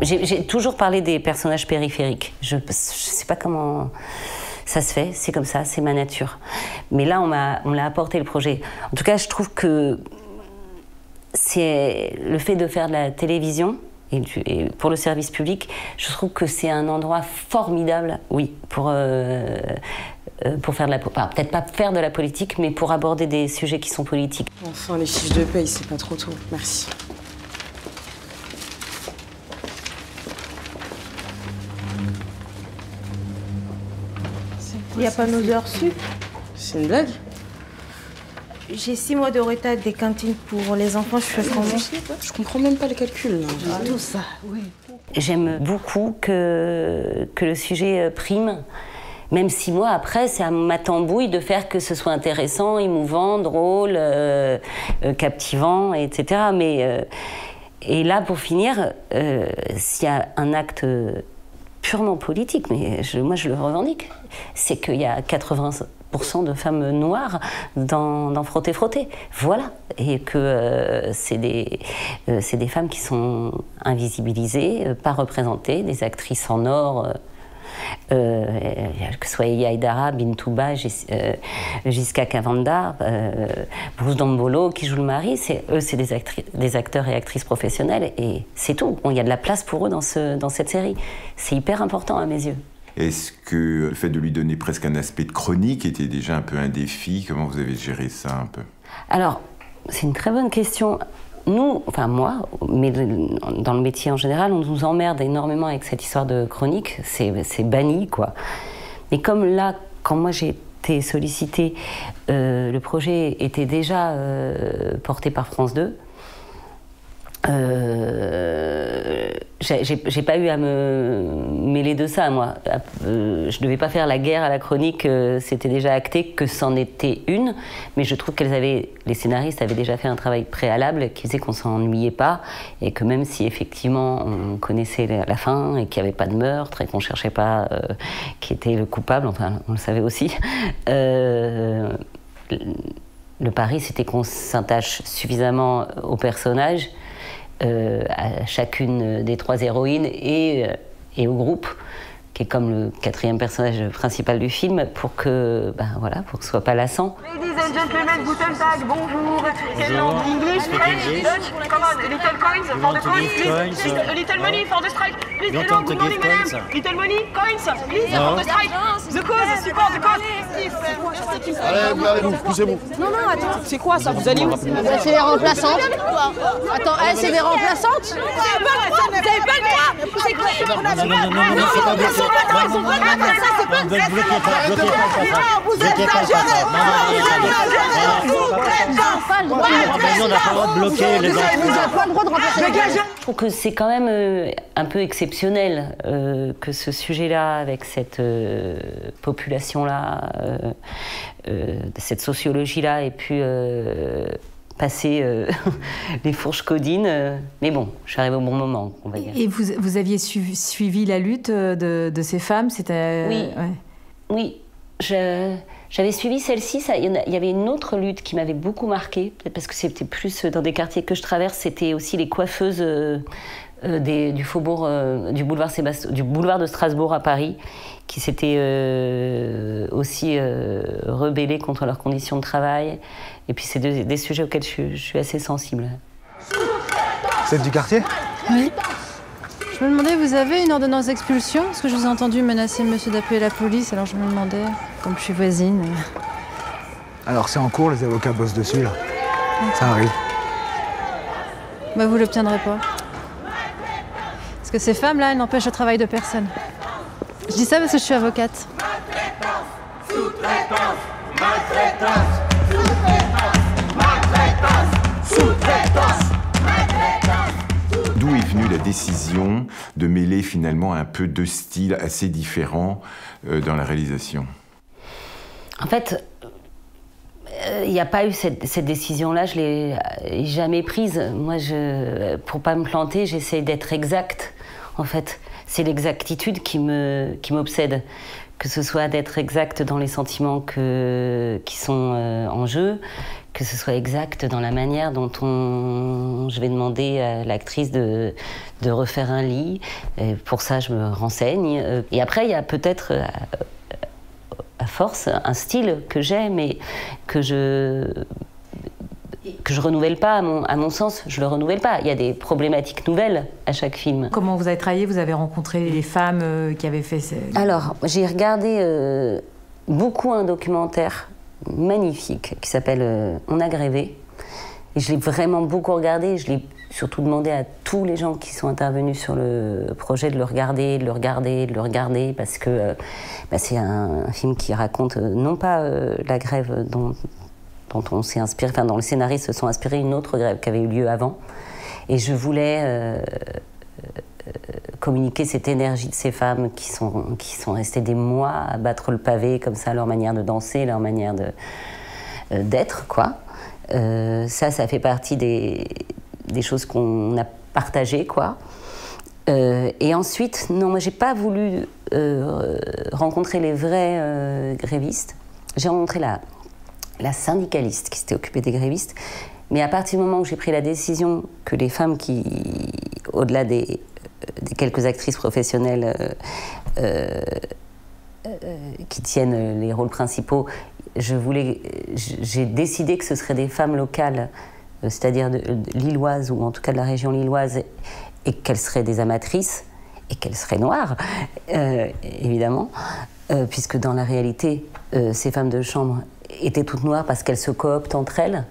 J'ai toujours parlé des personnages périphériques. Je sais pas comment ça se fait, c'est comme ça, c'est ma nature. Mais là, on l'a apporté le projet. En tout cas, je trouve que c'est le fait de faire de la télévision et pour le service public, je trouve que c'est un endroit formidable, oui, pour faire de la... Enfin, peut-être pas faire de la politique, mais pour aborder des sujets qui sont politiques. Enfin, les fiches de paye, c'est pas trop tôt. Merci. Il n'y a pas nos heures sup. C'est une blague? J'ai 6 mois de retard des cantines pour les enfants, je fais comment? Je comprends même pas les calculs. Tout ça, oui. J'aime beaucoup que le sujet prime, même 6 mois après, c'est à ma tambouille de faire que ce soit intéressant, émouvant, drôle, captivant, etc. Mais, et là, pour finir, s'il y a un acte purement politique, mais moi je le revendique, c'est qu'il y a 80% de femmes noires dans Frotter Frotter. Voilà. Et que c'est des femmes qui sont invisibilisées, pas représentées, des actrices en or, que ce soit Eya Aïdara, Bintouba, Jiska Kavanda, Bruce Dambolo qui joue le mari, c'est des acteurs et actrices professionnels et c'est tout. Il y a de la place pour eux dans cette série. C'est hyper important à mes yeux. Est-ce que le fait de lui donner presque un aspect de chronique était déjà un peu un défi? Comment vous avez géré ça un peu? Alors, c'est une très bonne question. Nous, enfin moi, mais dans le métier en général, on nous emmerde énormément avec cette histoire de chronique. C'est banni, quoi. Mais comme là, quand moi j'ai été sollicitée, le projet était déjà porté par France 2. J'ai pas eu à me mêler de ça, moi. Je devais pas faire la guerre à la chronique, c'était déjà acté que c'en était une, mais je trouve les scénaristes avaient déjà fait un travail préalable qui faisait qu'on s'ennuyait pas, et que même si effectivement on connaissait la fin, et qu'il n'y avait pas de meurtre, et qu'on cherchait pas qui était le coupable, enfin on le savait aussi, le pari c'était qu'on s'attache suffisamment au personnage, à chacune des 3 héroïnes et au groupe, qui est comme le 4e personnage principal du film, pour que, pour que ce soit pas lassant. Ladies and gentlemen, guten Tag, bonjour. English, French, Dutch, come on, little coins for the coins, please. A little money for the strike. Please, hello, good morning, madam. Little money, coins, please, for the strike. The cause, support the cause. Allez, regardez-vous, poussez-vous. Non, attends. C'est quoi ça? Vous allez où? C'est les remplaçantes. Attends, c'est des remplaçantes? Vous avez pas le droit. C'est quoi? Non, c'est pas bloqué. Vous exagérez. Je trouve que c'est quand même un peu exceptionnel que ce sujet-là, avec cette population-là, cette sociologie-là, ait pu passer les fourches codines. Mais bon, je suis arrivée au bon moment, on va dire. Et vous aviez suivi la lutte de ces femmes? C'était... Oui. Ouais. Oui. J'avais suivi celle-ci. Il y avait une autre lutte qui m'avait beaucoup marquée, peut-être parce que c'était plus dans des quartiers que je traverse. C'était aussi les coiffeuses du faubourg, du boulevard de Strasbourg à Paris, qui s'étaient aussi rebellées contre leurs conditions de travail. Et puis c'est des sujets auxquels je suis assez sensible. Vous êtes du quartier? Oui. Je me demandais, vous avez une ordonnance d'expulsion? Parce que je vous ai entendu menacer monsieur d'appeler la police, alors je me demandais, comme je suis voisine... Alors c'est en cours, les avocats bossent dessus, là. Ça arrive. Bah vous l'obtiendrez pas. Parce que ces femmes-là, elles n'empêchent le travail de personne. Je dis ça parce que je suis avocate. Sous-traitance, maltraitance, sous-traitance, sous-traitance, maltraitance. D'où est venue la décision de mêler finalement un peu 2 styles assez différents dans la réalisation? En fait, il n'y a pas eu cette décision-là, je ne l'ai jamais prise. Moi, pour ne pas me planter, j'essaie d'être exacte, en fait. C'est l'exactitude qui m'obsède. Que ce soit d'être exacte dans les sentiments qui sont en jeu, que ce soit exact dans la manière dont je vais demander à l'actrice de refaire un lit. Et pour ça, je me renseigne. Et après, il y a peut-être, à force, un style que j'ai, mais que je renouvelle pas, à mon sens, je le renouvelle pas. Il y a des problématiques nouvelles à chaque film. Comment vous avez travaillé? Vous avez rencontré les femmes qui avaient fait... Alors, j'ai regardé beaucoup un documentaire magnifique qui s'appelle On a grévé. Et je l'ai vraiment beaucoup regardé. Je l'ai surtout demandé à tous les gens qui sont intervenus sur le projet de le regarder, parce que c'est un film qui raconte non pas la grève dont on s'est inspiré, enfin dont les scénaristes se sont inspirés, une autre grève qui avait eu lieu avant. Et je voulais communiquer cette énergie de ces femmes qui sont restées des mois à battre le pavé, comme ça, leur manière de danser, leur manière d'être, quoi. Ça fait partie des choses qu'on a partagées, quoi. Et ensuite, non, moi j'ai pas voulu rencontrer les vrais grévistes. J'ai rencontré la syndicaliste qui s'était occupée des grévistes. Mais à partir du moment où j'ai pris la décision que les femmes qui, au-delà des quelques actrices professionnelles qui tiennent les rôles principaux, j'ai décidé que ce seraient des femmes locales, c'est-à-dire lilloises, ou en tout cas de la région lilloise, et qu'elles seraient des amatrices, et qu'elles seraient noires, évidemment, puisque dans la réalité, ces femmes de chambre étaient toutes noires parce qu'elles se cooptent entre elles.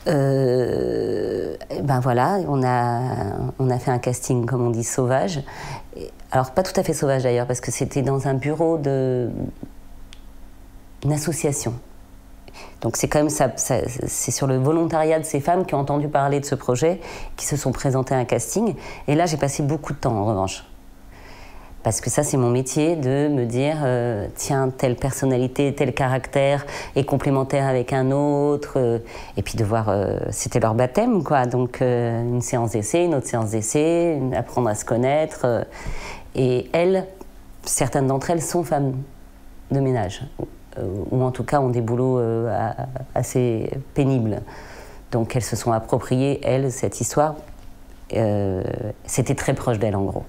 Ben voilà, on a fait un casting, comme on dit, sauvage. Alors, pas tout à fait sauvage d'ailleurs, parce que c'était dans un bureau d'une association. Donc c'est quand même c'est sur le volontariat de ces femmes qui ont entendu parler de ce projet, qui se sont présentées à un casting. Et là, j'ai passé beaucoup de temps, en revanche. Parce que ça, c'est mon métier, de me dire, tiens, telle personnalité, tel caractère est complémentaire avec un autre. Et puis de voir, c'était leur baptême, quoi. Donc une séance d'essai, une autre séance d'essai, apprendre à se connaître. Et elles, certaines d'entre elles sont femmes de ménage. Ou en tout cas ont des boulots assez pénibles. Donc elles se sont appropriées, elles, cette histoire. C'était très proche d'elles, en gros.